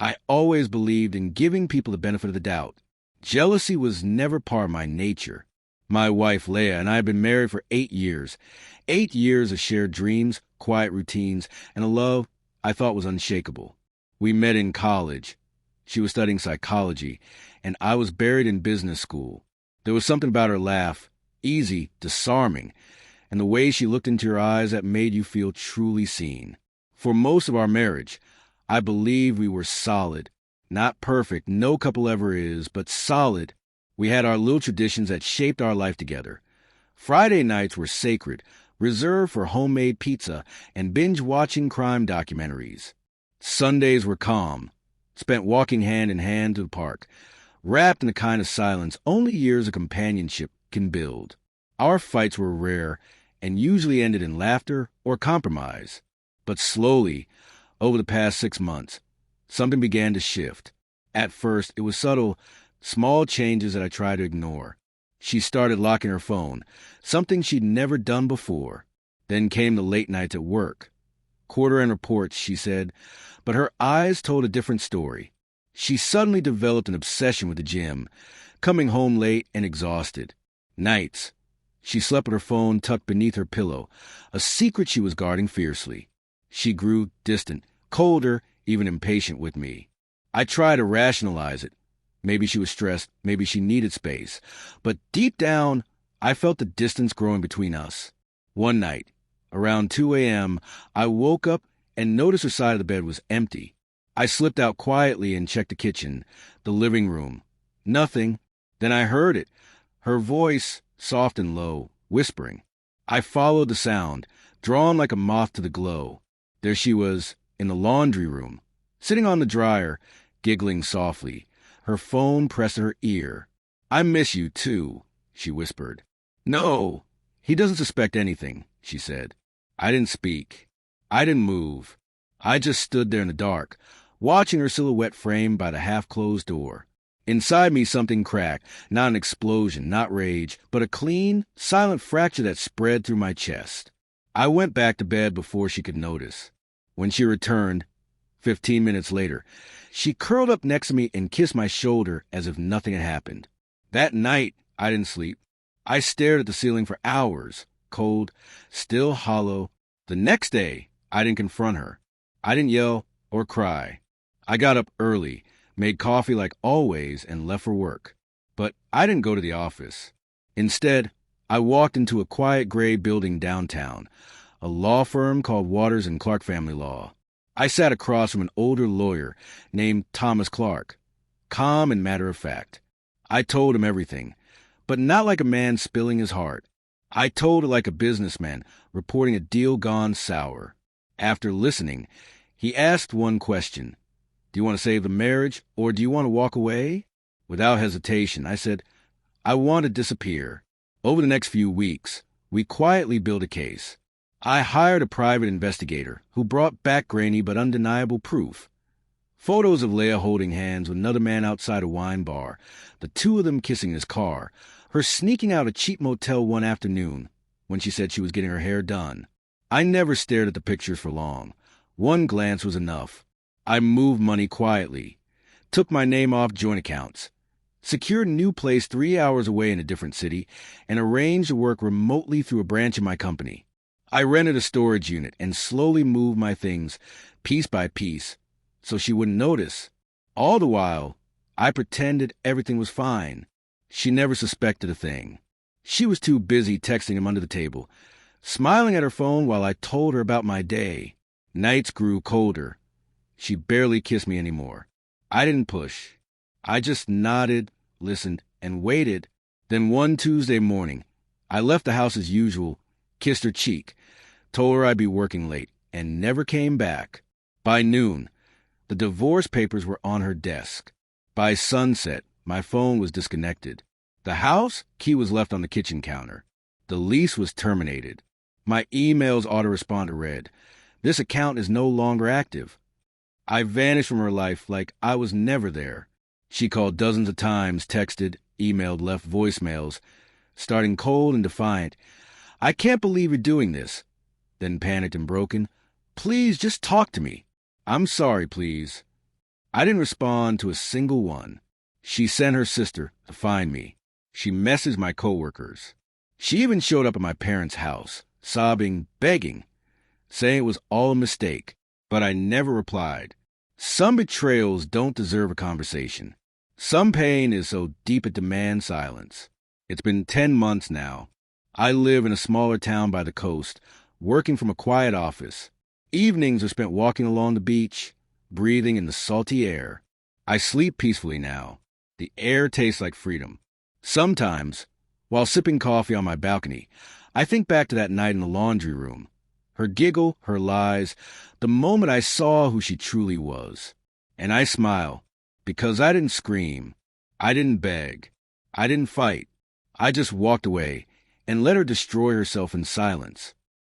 I always believed in giving people the benefit of the doubt. Jealousy was never part of my nature. My wife, Leah, and I had been married for 8 years. 8 years of shared dreams, quiet routines, and a love I thought was unshakable. We met in college. She was studying psychology, and I was buried in business school. There was something about her laugh, easy, disarming, and the way she looked into your eyes that made you feel truly seen. For most of our marriage, I believe we were solid. Not perfect, no couple ever is, but solid. We had our little traditions that shaped our life together. Friday nights were sacred, reserved for homemade pizza and binge-watching crime documentaries. Sundays were calm, spent walking hand in hand to the park, wrapped in the kind of silence only years of companionship can build. Our fights were rare and usually ended in laughter or compromise. But slowly, over the past 6 months, something began to shift. At first, it was subtle, small changes that I tried to ignore. She started locking her phone, something she'd never done before. Then came the late nights at work. Quarter-end reports, she said, but her eyes told a different story. She suddenly developed an obsession with the gym, coming home late and exhausted. Nights, she slept with her phone tucked beneath her pillow, a secret she was guarding fiercely. She grew distant, colder, even impatient with me. I tried to rationalize it. Maybe she was stressed, maybe she needed space. But deep down, I felt the distance growing between us. One night, around 2 a.m., I woke up and noticed her side of the bed was empty. I slipped out quietly and checked the kitchen, the living room. Nothing. Then I heard it. Her voice, soft and low, whispering. I followed the sound, drawn like a moth to the glow. There she was, in the laundry room, sitting on the dryer, giggling softly, her phone pressed to her ear. "I miss you, too," she whispered. "No, he doesn't suspect anything," she said. I didn't speak. I didn't move. I just stood there in the dark, watching her silhouette framed by the half-closed door. Inside me, something cracked, not an explosion, not rage, but a clean, silent fracture that spread through my chest. I went back to bed before she could notice. When she returned, 15 minutes later, she curled up next to me and kissed my shoulder as if nothing had happened. That night, I didn't sleep. I stared at the ceiling for hours, cold, still hollow. The next day, I didn't confront her. I didn't yell or cry. I got up early, made coffee like always, and left for work. But I didn't go to the office. Instead, I walked into a quiet gray building downtown, a law firm called Waters and Clark Family Law. I sat across from an older lawyer named Thomas Clark, calm and matter-of-fact. I told him everything, but not like a man spilling his heart. I told it like a businessman reporting a deal gone sour. After listening, he asked one question. "Do you want to save the marriage, or do you want to walk away?" Without hesitation, I said, "I want to disappear." Over the next few weeks, we quietly built a case. I hired a private investigator who brought back grainy but undeniable proof. Photos of Leah holding hands with another man outside a wine bar, the two of them kissing in his car, her sneaking out a cheap motel one afternoon when she said she was getting her hair done. I never stared at the pictures for long. One glance was enough. I moved money quietly, took my name off joint accounts, secured a new place 3 hours away in a different city, and arranged to work remotely through a branch of my company. I rented a storage unit and slowly moved my things, piece by piece, so she wouldn't notice. All the while, I pretended everything was fine. She never suspected a thing. She was too busy texting him under the table, smiling at her phone while I told her about my day. Nights grew colder. She barely kissed me anymore. I didn't push. I just nodded, listened, and waited. Then one Tuesday morning, I left the house as usual, kissed her cheek, told her I'd be working late, and never came back. By noon, the divorce papers were on her desk. By sunset, my phone was disconnected. The house key was left on the kitchen counter. The lease was terminated. My email's autoresponder read, "This account is no longer active." I vanished from her life like I was never there. She called dozens of times, texted, emailed, left voicemails, starting cold and defiant. "I can't believe you're doing this." Then panicked and broken. "Please, just talk to me. I'm sorry, please." I didn't respond to a single one. She sent her sister to find me. She messaged my coworkers. She even showed up at my parents' house, sobbing, begging, saying it was all a mistake, but I never replied. Some betrayals don't deserve a conversation. Some pain is so deep it demands silence. It's been 10 months now. I live in a smaller town by the coast, working from a quiet office. Evenings are spent walking along the beach, breathing in the salty air. I sleep peacefully now. The air tastes like freedom. Sometimes, while sipping coffee on my balcony, I think back to that night in the laundry room. Her giggle, her lies, the moment I saw who she truly was. And I smile, because I didn't scream, I didn't beg, I didn't fight. I just walked away and let her destroy herself in silence.